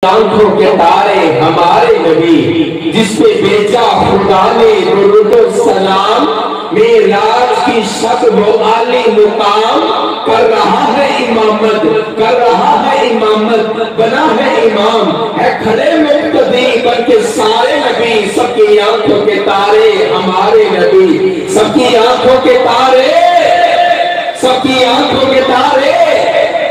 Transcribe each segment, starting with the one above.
آنکھوں کے تارے ہمارے نبی جس پہ بیچا خدا نے درود و سلام، معراج کی شب وہ عالی مقام، کر رہا ہے امامت کر رہا ہے امامت، بنا ہے امام ہے کھڑے مقتدی بلکہ سارے نبی، سب کی آنکھوں کے تارے ہمارے نبی، سب کی آنکھوں کے تارے، سب کی آنکھوں کے تارے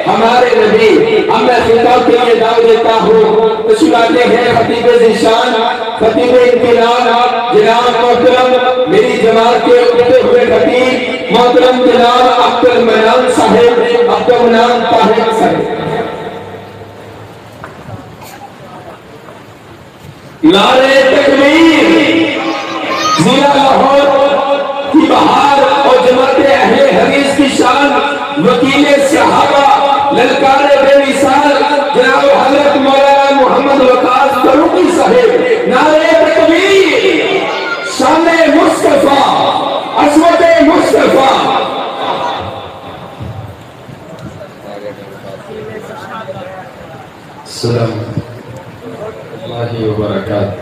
ہمارے نبی۔ اب میں خطاب کے لیے دعوت دیتا ہوں، تشریف لاتے ہیں خطیب ذیشان، خطیب انقلاب جناب محترم میری جماعت کے اٹھتے ہوئے خطیب محترم جناب عبد المنان صاحب، عبد المنان طاہر صاحب۔ نعرہ تکبیر، ضلع لاہور کی بہار اور جماعت اہل حدیث کی شان، وکیل صحابہ للکار بے مثال جناب حضرت مولانا محمد وقاص فاروقی صاحب، نعرہ تکبیر، شان مصطفیٰ، عظمت مصطفیٰ۔ السلام اللہ وبرکاتہ۔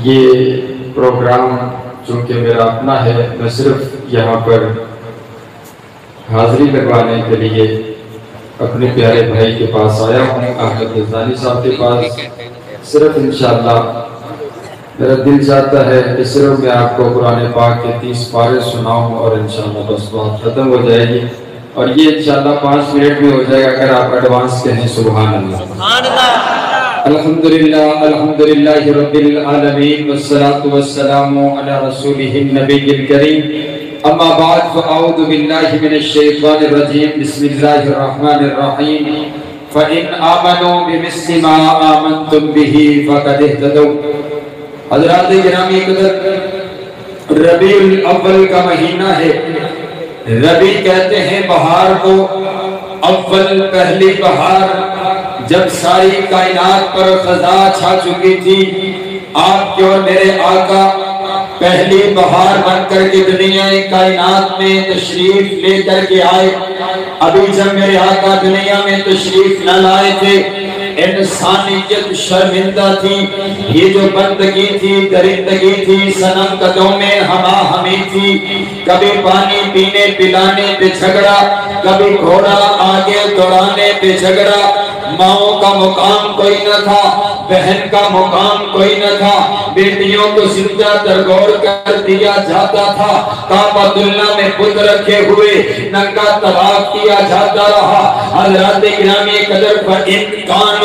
یہ پروگرام چونکہ میرا اپنا ہے، میں صرف یہاں پر حاضری لگوانے کے لیے اپنے پیارے بھائی کے پاس آیا ہوں، احمد رضانی صاحب کے پاس۔ صرف انشاءاللہ میرا دل چاہتا ہے کہ صرف میں آپ کو قرآن پاک کے 30 پارے سناؤں اور انشاءاللہ بس بات ختم ہو جائے گی، اور یہ انشاءاللہ 5 منٹ میں ہو جائے گا اگر آپ ایڈوانس کہیں سبحان اللہ۔ سبحان اللہ۔ الحمدللہ الحمدللہ رب العالمین والصلاة والسلام علی رسولہ النبی الکریم، اما بعد فاعوذ باللہ من الشیطان الرجیم، بسم اللہ الرحمن الرحیم، فَإِنْ آمَنُوا بِمِثْلِ مَا آمَنْتُمْ بِهِ فَقَدِ اهْتَدَوْا۔ حضرات گرامی قدر، ربیع الاول کا مہینہ ہے۔ ربیع کہتے ہیں بہار کو، اول پہلی بہار، جب ساری کائنات پر خزاں چھا چکی تھی، آپ کے اور میرے آقا پہلی بہار بن کر کے دنیا کائنات میں تشریف لے کر کے آئے۔ ابھی جب میرے آقا دنیا میں تشریف نہ لائے تھے، انسانیت شرمندہ تھی، یہ جو بندگی تھی، درندگی تھی، صنم قدوں میں ہما ہمی تھی، کبھی پانی پینے پلانے پہ جھگڑا، کبھی گھوڑا آگے دوڑانے پہ جھگڑا، ماؤں کا مقام کوئی نہ تھا، بہن کا مقام کوئی نہ تھا، بیٹیوں کو زندہ درگور کر دیا جاتا تھا، کعبۃ اللہ میں بت رکھے ہوئے ننگا طواف کیا جاتا رہا۔ حضرات گرامی قدر، فَإِنْ كَانُوا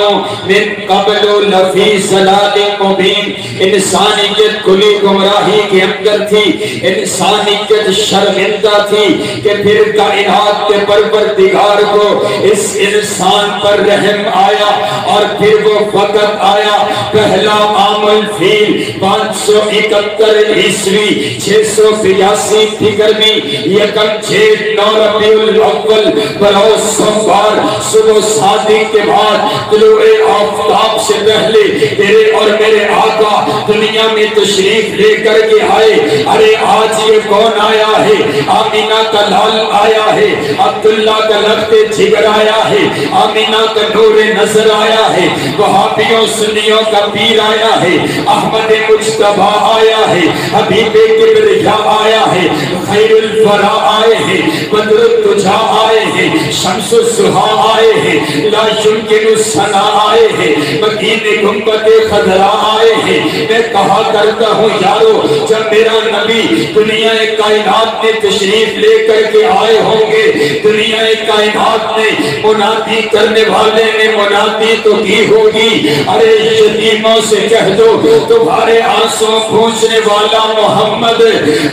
مِن قَبْلُ لَفِي ضَلَالٍ مُبِينٍ، انسانیت کھلی گمراہی کے اندر تھی، انسانیت شرمندہ تھی کہ پھر کائنات کے پروردگار کو اس انسان پر رحم آیا، اور پھر وہ وقت آیا، پہلا عام الفیل 571 عیسوی 682 فکرمی، یکم 6 ربیع الاول بروز سوموار، صبح صادق کے بعد طلوع آفتاب سے پہلے تیرے اور میرے آقا دنیا میں تشریف لے کر کے آئے۔ ارے آج یہ کون آیا ہے؟ آمینہ کا لال آیا ہے، عبداللہ کا لخت جگر آیا ہے، آمینہ کا نور نظر آیا ہے، وہابیوں سنیوں کا پیر آیا ہے، احمد مجتبیٰ آیا ہے، حبیب کبریاء آیا ہے، خیر الورا آئے ہیں، بدر الدجا آئے ہیں، شمس الضحیٰ آئے ہیں، لا یمکن الثنا آئے ہیں، مکین گنبد خضرا آئے ہیں۔ میں کہا کرتا ہوں یارو، جب میرا نبی دنیا کائنات میں تشریف لے کر کے آئے ہوں گے، دنیا کائنات میں منادی کرنے والے نے منادی تو کی ہوگی، ارے یتیموں سے کہہ دو تمہارے آنسوں پوچھنے والا محمد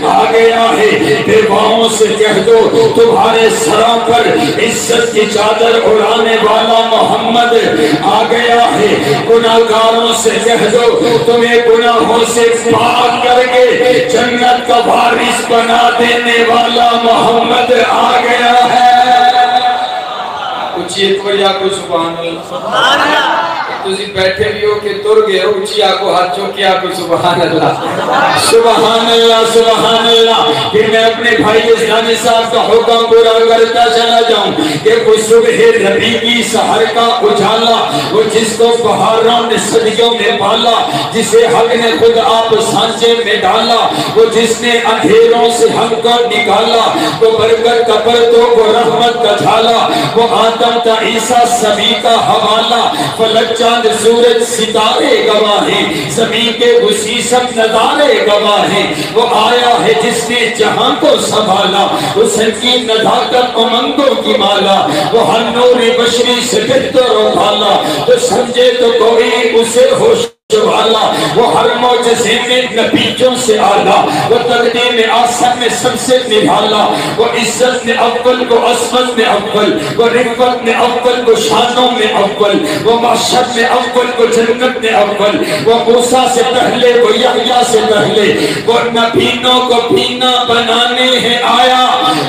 آ گیا ہے، بیواؤں سے کہہ دو تمہارے سروں پر عزت کی چادر اڑانے والا محمد آ گیا ہے، گناہگاروں سے کہہ دو تمہیں گناہوں سے پاک کر کے جنت کا وارث بنا دینے والا محمد آ گیا ہے۔ کچھ یہ تو یا کچھ سبحان اللہ۔ تسی بیٹھے بھی ہو کہ تر گئے ہو، اچھی آکو ہاتھ چوکی آکو سبحان اللہ سبحان اللہ سبحان اللہ۔ پھر میں اپنے بھائی اسلامی صاحب کا حکم پورا کرتا چلا جاؤں کہ وہ صبح نبی کی سحر کا اجالا، وہ جس کو بہاروں نے صدیوں میں پالا، جسے حق نے خود آپ سانچے میں ڈالا، وہ جس نے اندھیروں سے ہم کو نکالا، وہ برکت کا پرتو وہ رحمت کا جھالا، وہ آدم تا عیسیٰ سبھی کا حوالہ، فلک چاند سورج ستارے گواہ ہیں، زمین کے اسی سب نظارے گواہ ہیں، وہ آیا ہے جس نے جہاں کو سنبھالا، حسن کی نزاکت امنگوں کی مالا، وہ ہر نور بشری سے بہتر و بھالا، تو سمجھے تو کوئی اسے ہوش والا، وہ ہر معجزے میں نبیوں سے آلہ، وہ تقدیم آسم میں سب سے نبھالا، وہ عزت میں اول کو عصمت میں اول، وہ رفت میں اول کو شانوں میں اول، وہ معشر میں اول کو جنت میں اول، وہ موسیٰ سے پہلے وہ یحییٰ سے پہلے، وہ نبینوں کو بینا بنانے ہیں آیا،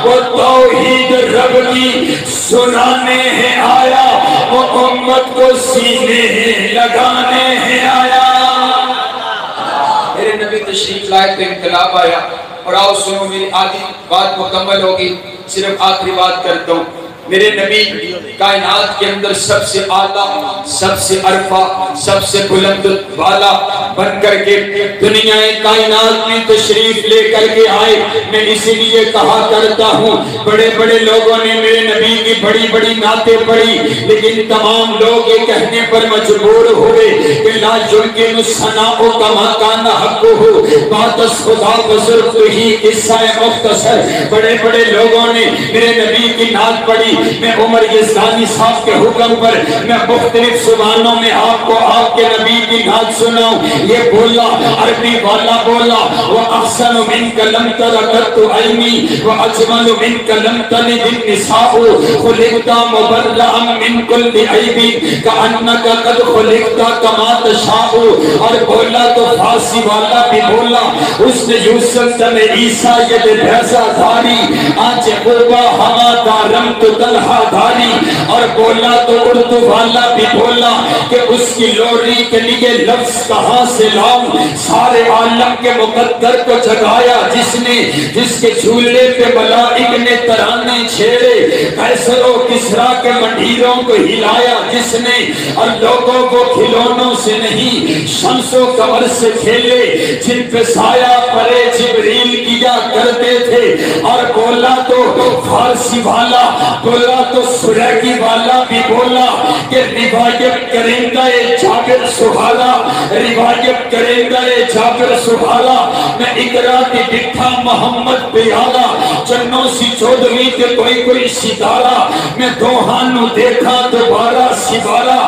وہ توحید رب کی سنانے ہیں آیا، وہ امت کو سینے لگانے ہیں آیا۔ میرے نبی تشریف لائے تو انقلاب آیا، اور آؤ سنو میری آدھی بات مکمل ہوگی، صرف آخری بات کرتا ہوں۔ میرے نبی کائنات کے اندر سب سے اعلیٰ، سب سے عرفہ، سب سے بلند والا بن کر کے دنیا کائنات میں تشریف لے کر کے آئے۔ میں اسی لیے کہا کرتا ہوں، بڑے بڑے لوگوں نے میرے نبی کی بڑی بڑی نعتیں پڑھی، لیکن تمام لوگ یہ کہنے پر مجبور ہوئے کہ لا یمکن الثناء کما کان حقہ باتس خدا بزرگ ہی قصہ مختصر۔ بڑے بڑے لوگوں نے میرے نبی کی نعت پڑھی، میں عمر یزدانی صاحب کے حکم پر میں مختلف زبانوں میں آپ کو آپ کے نبی کی نعت سناؤں۔ یہ بولا عربی والا بولا، وَأَحْسَنُ مِنْكَ لَمْ تَرَ قَطُّ عَيْنِي وَأَجْمَلُ مِنْكَ لَمْ تَلِدِ النِّسَاءُ خُلِقْتَ مُبَرَّأً مِنْ كُلِّ عَيْبٍ كَأَنَّكَ قَدْ خُلِقْتَ كَمَا تَشَاءُ۔ اور بولا تو فارسی والا بھی بولا، اس نے یوسف تم عیسیٰ ید بھیسا دھاری آج قربا ہما دارم تو طلحہ دھاری۔ اور بولا تو اردو والا بھی بولا کہ اس کی لوری کے لیے لفظ کہاں سے لاؤں، سارے عالم کے مقدر کو جگایا جس نے، جس کے جھولے پہ ملائک نے ترانے چھیڑے، قیصر و کسریٰ کے منڈیروں کو ہلایا جس نے، اور لوگوں کو کھلونوں سے نہیں شمس و قمر سے کھیلے جن پہ سایہ پرے جبریل کیا کرتے تھے۔ اور بولا تو فارسی والا، بولا تو سریکی والا بھی بولا کہ روایت کرندہ جابر سہالا، روایت کرندہ جابر سہالا، میں اقرا کی ڈٹھا محمد پیالا، چنوں سی چودھویں کے کوئی ستارہ، میں دوہانو دیکھا دوبارہ سبارہ،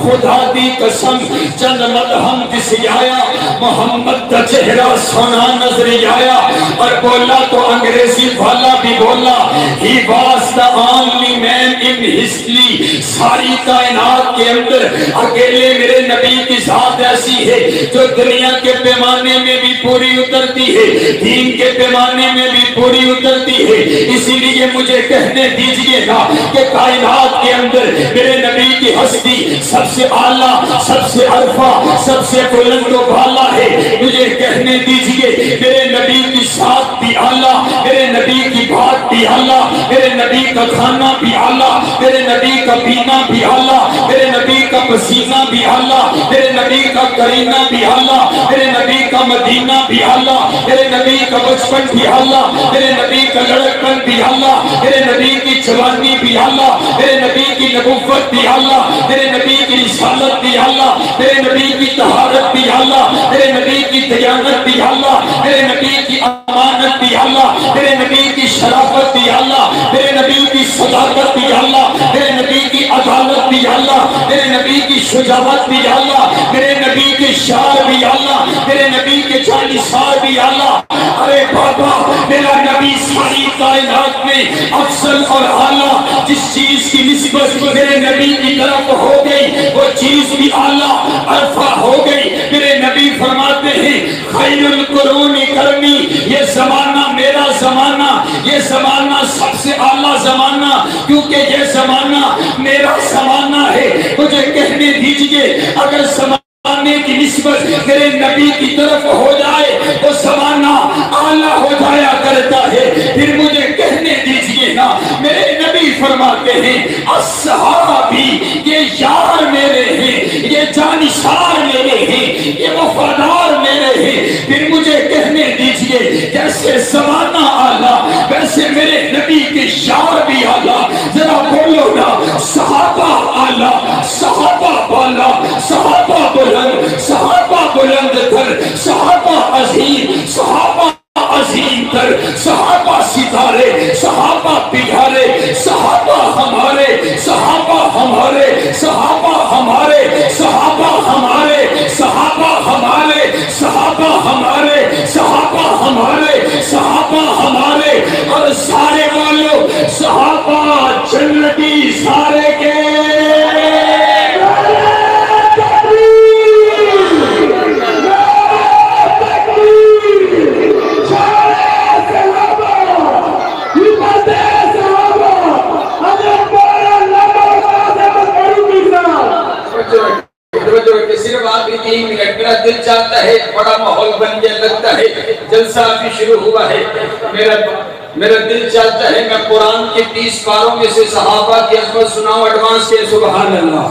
خدا دی قسم چند مدہم کسی آیا، محمد کا چہرہ سونا نظر آیا۔ اور بولا تو انگریزی والا بھی بولا، he was the only man in history، ساری کائنات کے اندر اکیلے میرے نبی کی ذات ایسی ہے جو دنیا کے پیمانے میں بھی پوری اترتی ہے، دین کے پیمانے میں بھی پوری اترتی ہے۔ اسی لیے مجھے کہنے دیجئے گا کہ کائنات کے اندر میرے نبی کی ہستی سب سے اعلیٰ، سب سے عرفہ، سب سے بلند و بالا ہے۔ مجھے کہنے دیجئے میرے نبی کی ذات بھی اعلیٰ، میرے نبی کی بات بھی اعلیٰ، میرے نبی کا کھانا بھی اعلیٰ، میرے نبی کا پینا بھی اعلیٰ، میرے نبی کا پسینہ بھی اعلیٰ، میرے نبی کا کرینہ بھی اعلیٰ، میرے نبی کا مدینہ بھی اعلیٰ، میرے نبی کا بچپن بھی اعلیٰ، میرے نبی کا لڑکپن بھی اعلیٰ، میرے نبی کی جوانی بھی اعلیٰ، میرے نبی کی نبوت بھی اعلیٰ، میرے نبی کی رسالت بھی اعلیٰ، میرے نبی کی طہارت بھی اعلیٰ، میرے نبی کی دیانت بھی اعلیٰ، میرے نبی کی امانت بھی اعلیٰ، میرے نبی کی شرافت بھی اعلیٰ، میرے نبی کی صداقت بھی اعلیٰ، میرے نبی کی عدالت بھی اعلیٰ، میرے نبی کی شجاعت بھی اعلیٰ، میرے نبی کے شعر بھی اعلیٰ، میرے نبی کے جانثار بھی اعلیٰ۔ ارے بابا میرا نبی ساری کائنات میں افضل اور اعلیٰ، جس چیز کی نسبت میرے نبی کی طرف ہو گئی وہ چیز بھی اعلیٰ عرفہ ہو گئی۔ میرے نبی فرماتے ہیں خیر القرون کرمی، یہ زمانہ میرا زمانہ، یہ زمانہ سب سے اعلیٰ زمانہ، کیونکہ یہ زمانہ میرا زمانہ ہے۔ مجھے کہنے دیجئے دیجئے اگر زمانے کی نسبت میرے نبی کی طرف ہو جائے تو زمانہ اعلیٰ ہو جایا کرتا ہے. پھر مجھے کہنے دیجئے نا میرے نبی فرماتے ہیں اصحابی یہ یار میرے ہیں، یہ جانشار میرے ہیں، یہ وفادار میرے ہیں. پھر مجھے کہنے دیجئے جیسے زمانہ اعلیٰ ویسے میرے نبی کے یار بھی اعلیٰ. ذرا بولو نا صحابہ اعلیٰ، صحابہ بالا، صحابہ بلند، صحابہ بلند تر، صحابہ عظیم، صحابہ عظیم تر، صحابہ ستارے، صحابہ پیارے، صحابہ ہمارے، صحابہ ہمارے، صحابہ ہمارے، صحابہ ہمارے، صحابہ ہمارے، صحابہ ہمارے، صحابہ ہمارے، صحابہ ہمارے. اور سارے والوں صحابہ جنتی سارے کے صرف آپ ہی 3 منٹ. میرا دل چاہتا ہے بڑا ماحول بن گیا، لگتا ہے جلسہ بھی شروع ہوا ہے. میرا دل چاہتا ہے میں قرآن کے 30 پاروں میں سے صحابہ کی عظمت سناؤں ایڈوانس کے. سبحان اللہ.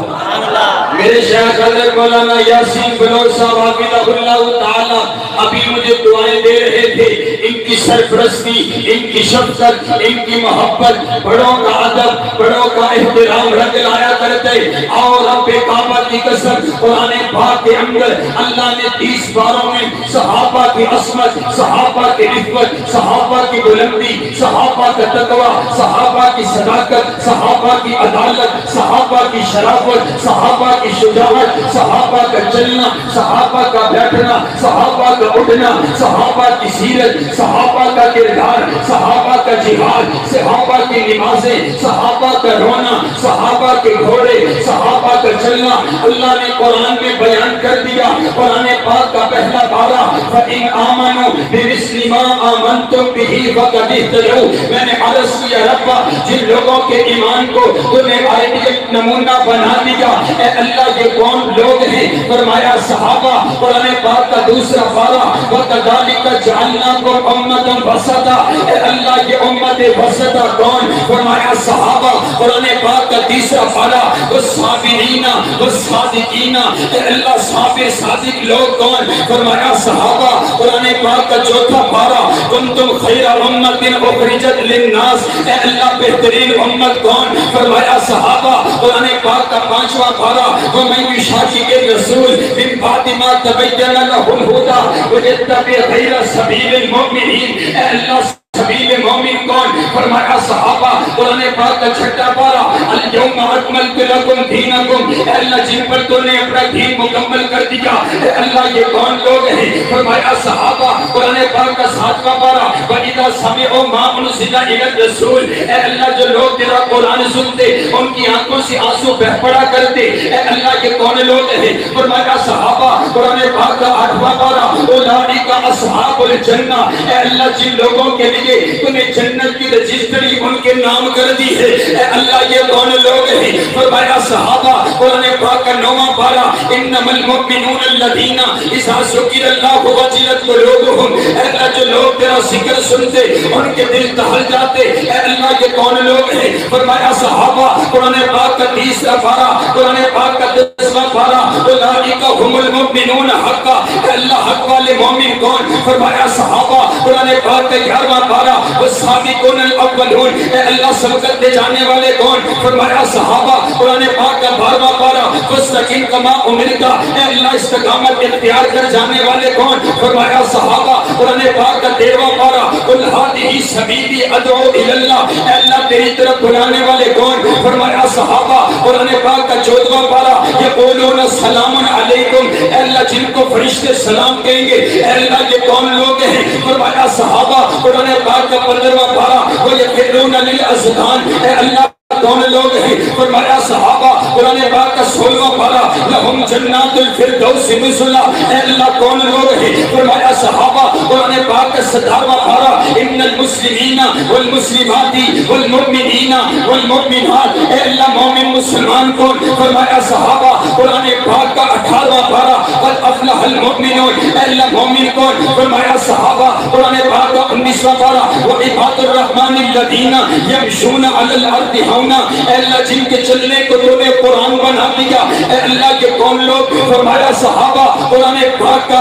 میرے شیخ حضرت مولانا یاسین بلوچ صاحب حفظہ اللہ تعالی ابھی مجھے دعائیں دے رہے تھے. ان کی سرپرستی، ان کی شفقت، ان کی محبت، بڑوں کا ادب، بڑوں کا احترام رنگ لایا کرتے. اور رب کعبہ کی قسم قرآن پاک کے اندر اللہ نے 30 پاروں میں صحابہ کی عصمت، صحابہ کی رفت، صحابہ کی بلندی، صحابہ کا تقوی، صحابہ کی صداقت، صحابہ کی عدالت، صحابہ کی شرافت، صحابہ کی شجاعت، صحابہ کا چلنا، صحابہ کا بیٹھنا، صحابہ کا اٹھنا، صحابہ کی سیرت، صحابہ کا کردار، صحابہ کا جہاد، صحابہ کی نمازیں، صحابہ کا رونا، صحابہ کے گھوڑے، صحابہ کا چلنا. اللہ نے قرآن میں بیان کر دیا. قرآن پاک کا پہلا پارہ فَإِنْ آمَنُوا بِمِثْلِ مَا آمَنْتُمْ بِهِ فَقَدِ اهْتَدَوْا. میں نے عرض کیا ربا جن لوگوں کے ایمان کو تو نے آئیڈیل نمونہ بنا دیا، اے اللہ یہ کون لوگ ہیں؟ فرمایا صحابہ. قرآن پاک کا دوسرا پارہ وَكَذَلِكَ جَعَلْنَاكُمْ أُمَّةً وَسَطًا. اے اللہ یہ امت وسطہ کون؟ فرمایا صحابہ. قرآن پاک کا تیسرا پارہ والصابرین والصادقین. اے اللہ صابر صادق لوگ کون؟ فرمایا صحابہ. قرآن پاک کا چوتھا پارہ کنتم خیر امت اخرجت للناس. اے اللہ بہترین امت کون؟ فرمایا صحابہ. قرآن پاک کا پانچواں پارہ ومن یشاقق الرسول من بعد ما تبین له الہدی ویتبع غیر سبیل المؤمنین. اے اللہ سبیل مومن کون؟ فرمایا صحابہ. قرآن پاک کا چھٹا پارہ الیوم اکملت لکم دینکم. اے اللہ جن پر تو نے اپنا دین مکمل کر دیا. اے اللہ یہ کون لوگ ہیں؟ فرمایا صحابہ. قرآن پاک کا ساتواں پارہ وَإِذَا سَمِعُوا مَا أُنزِلَ إِلَى الرَّسُولِ. اے اللہ جو لوگ تیرا قرآن سنتے ان کی آنکھوں سے آنسو بہہ پڑا کرتے. اے اللہ یہ کون لوگ ہیں؟ فرمایا صحابہ. قرآن پاک کا 8واں پارہ اولئک اصحاب الجنہ. اے اللہ جن لوگوں کے لیے تو نے جنت کی رجسٹری ان کے نام کر دی ہے. اے اللہ یہ کون لوگ ہیں؟ فرمایا صحابہ. قرآن پاک کا 9واں پارہ انما المؤمنون الذین اذا ذکر اللہ وجلت قلوبهم. اے اللہ جو لوگ تیرا ذکر سنتے ان کے دل دہل جاتے. اے اللہ یہ کون لوگ ہیں؟ فرمایا صحابہ. قرآن پاک کا 30واں پارہ قرآن پاک کا 10واں پارہ اولئک هم المؤمنون حقا. اے اللہ حق والے مومن کون؟ فرمایا صحابہ. قرآن پاک کا 11واں پارہ والسابقون الاولون. اے اللہ سبقت لے جانے والے کون؟ فرمایا صحابہ. قرآن پاک کا 12واں پارہ فاستقم کما امرت. اے اللہ استقامت اختیار کر جانے والے کون؟ فرمایا صحابہ. قرآن پاک کا 13واں پارہ قل ھذہ سبیلی ادعو الی اللہ. اے اللہ تیری طرف بلانے والے کون؟ فرمایا صحابہ. قرآن پاک کا 14واں پارہ یقولون سلام علیکم. اے اللہ جن کو فرشتے سلام کہیں گے. اے اللہ یہ کون لوگ ہیں؟ فرمایا صحابہ. قرآن پاک کا 15واں پارہ وَيَخِرُّونَ لِلْأَذْقَانِ. اے اللہ کون لوگ ہیں؟ فرمایا صحابہ. قرآن پاک کا 16واں پارہ لَهُمْ جَنَّاتُ الْفِرْدَوْسِ نُزُلًا. اے اللہ کون لوگ ہیں؟ فرمایا صحابہ. قرآن پاک کا 17واں پارہ ان المسلمین والمسلمات والمؤمنین والمؤمنات. اے اللہ مومن مسلمان کون؟ فرمایا صحابہ. قرآن پاک کا 18واں پارہ قد افلح المؤمنون، اے اللہ مومن کون؟ فرمایا صحابہ۔ قرآن پاک کا 19واں پارہ وعباد الرحمن الذین یمشون علی الارض ہونا، اے اللہ جن کے چلنے کو تو نے قرآن بنا دیا، اے اللہ کے کون لوگ؟ فرمایا صحابہ۔ قرآن پاک کا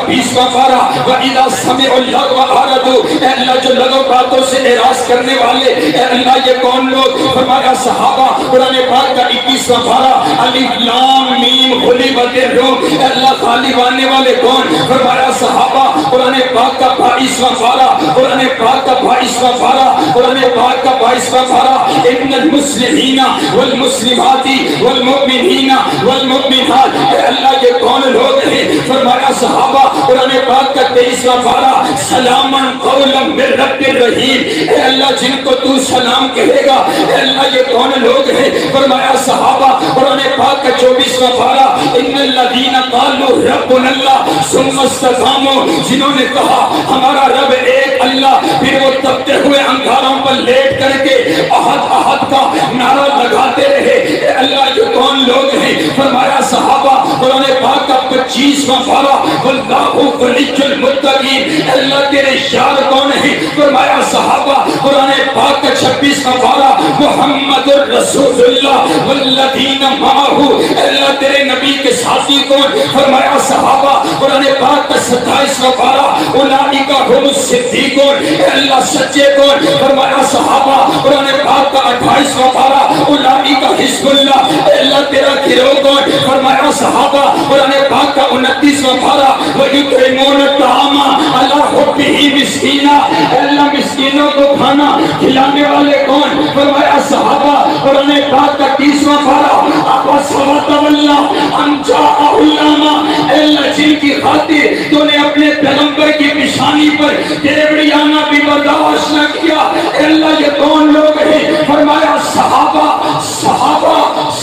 20واں پارہ وَإِذَا سَمِعُوا اللَّغْوَ أَعْرَضُوا، اے اللہ جو لغو باتوں سے اعراض کرنے والے، اے اللہ یہ کون لوگ؟ فرمایا صحابہ۔ قرآن پاک کا 21واں پارہ الف لام میم غلبت الروم، اے اللہ غالب آنے والے کون؟ فرمایا صحابہ۔ قرآن پاک کا 22واں پارہ قرآن پاک کا 22واں پارہ قرآن پاک کا 22واں پارہ ان المسلمین والمسلمات والمؤمنین والمؤمنات، اے اللہ یہ کون لوگ ہیں؟ فرمایا صحابہ۔ قرآن پاک کا 23واں پارہ سلاما قولا من رب الرحیم، اے اللہ جن کو تو سلام کہے گا، اے اللہ یہ کون لوگ ہیں؟ فرمایا صحابہ۔ قرآن پاک کا 24واں پارہ ان الذین قالوا ربنا اللہ ثم استقاموا، جنہوں نے کہا ہمارا رب ایک اللہ، پھر وہ تپتے ہوئے انگاروں پر لیٹ کر کے احد احد کا نعرہ لگاتے رہے، اے اللہ یہ کون لوگ ہیں؟ فرمایا صحابہ۔ قرآن پاک کا 25واں پارہ واللہ ولی المتقین، اے اللہ تیرے یار کون ہیں؟ فرمایا صحابہ۔ قرآن پاک کا 26واں پارہ محمد الرسول اللہ والذین معہ، اے اللہ تیرے نبی کے ساتھی کون؟ فرمایا صحابہ۔ قرآن پاک کا 27واں پارہ اولئک هم الصدیقون، اے اللہ سچے کون؟ فرمایا صحابہ۔ قرآن پاک کا 28واں پارہ اولئک حزب اللہ، اے اللہ تیرا گروہ کون؟ فرمایا صحابہ۔ قرآن پاک کا 29واں پارہ وَيُطْعِمُونَ الطَّعَامَ عَلَىٰ حُبِّهِ مِسْكِينًا، اے اللہ مسکینوں کو کھانا کھلانے والے کون؟ فرمایا صحابہ۔ قرآن پاک کا 30واں پارہ عَبَسَ وَتَوَلَّىٰ أَن جَاءَهُ الْأَعْمَىٰ، اے اللہ جن کی خاطر تو نے اپنے پیغمبر کی پیشانی پر ڈیوڑیانا بھی برداشت نہ کیا، اے اللہ یہ کون لوگ ہیں؟ فرمایا صحابہ صحابہ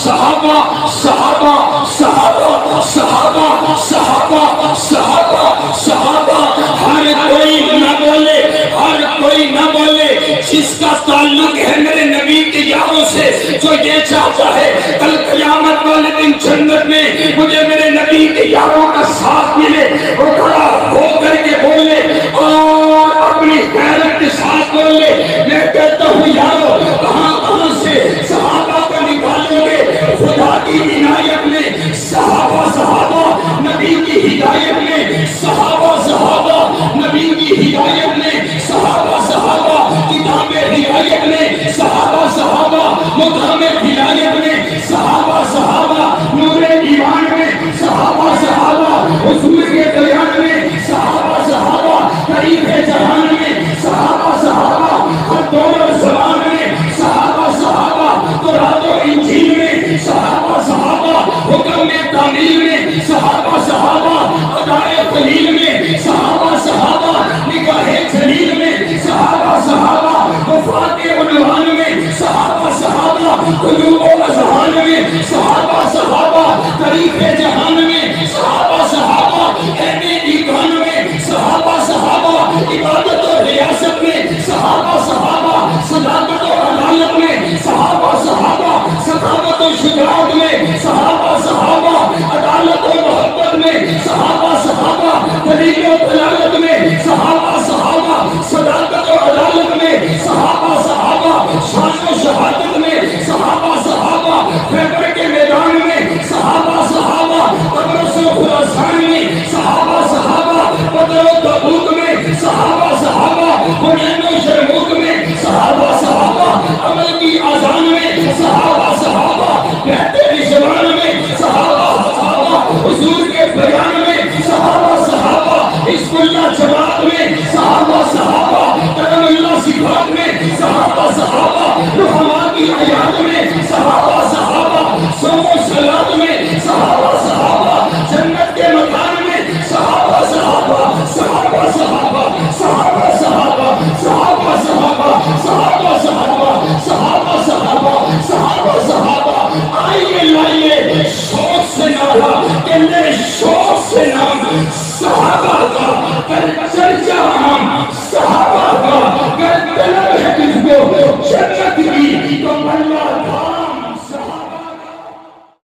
صحابہ صحابہ صحابہ صحابہ صحابہ صحابہ صحابہ، ہر کوئی نہ بولے، ہر کوئی نہ بولے، جس کا تعلق ہے میرے نبی کے یاروں سے، جو یہ چاہتا ہے کل قیامت والے دن جنت میں مجھے میرے نبی کے یاروں کا ساتھ ملے، وہ کھڑا ہو کر کے بولے اور اپنی غیرت کے ساتھ بولے، میں کہتا ہوں یارو کہاں کہاں سے صحابہ کو نکالو گے؟ خدا کی عنایت میں صحابہ صحابہ، نبی کی ہدایت میں صحابہ صحابہ، نبی کی ہدایت میں صحابہ صحابہ، کتاب ہدایت میں صحابہ صحابہ، مقام ہدایت میں صحابہ صحابہ، نور ایمان میں صحابہ صحابہ، حضور کے بیان میں صحابہ صحابہ، طریق جہان میں صحابہ صحابہ، ہر دور و زمان میں صحابہ صحابہ، تورات و انجیل میں صحابہ صحابہ، حکم تعمیل میں صحابہ صحابہ، ادائے قلیل میں صحابہ صحابہ، نکاح جلیل میں صحابہ صحابہ، وفات عنوان میں صحابہ صحابہ، قلوب و اذہان میں صحابہ صحابہ، طریق جہان میں صحابہ صحابہ، عین ایمان میں صحابہ صحابہ، عبادت و ریاست میں صحابہ صحابہ، صداقت و عدالت میں صحابہ صحابہ، سخاوت و شجاعت میں صحابہ صحابہ، عدالت و محبت میں صحابہ صحابہ، دلیل و دلالت میں صحابہ صحابہ، صداقت و عدالت میں صحابہ صحابہ، شان و شہادت میں صحابہ صحابہ، خیبر کے میدان میں صحابہ صحابہ، قبرص و خراسان میں صحابہ صحابہ، بدر و تبوک میں صحابہ صحابہ، حنین و یرموک میں صحابہ صحابہ، عمل کی اذان میں صحابہ صحابہ، بہتر زبان میں صحابہ صحابہ، حضور کے بیان میں صحابہ صحابہ، حزب اللہ جماعت میں صحابہ صحابہ، کرم اللہ صفات میں صحابہ صحابہ، رحماء کی حیات میں صحابہ صحابہ، صوم و صلاۃ میں صحابہ صحابہ، جنت کے مکان میں صحابہ صحابہ، صحابہ صحابہ، صحابہ صحابہ، صحابہ صحابہ، صحابہ صحابہ، صحابہ صحابہ، صحابہ صحابہ، آئیے لائیے شوق سے نعرہ کہ میرے شوق سے نام صحابہ کا پر چرچا ہم صحابہ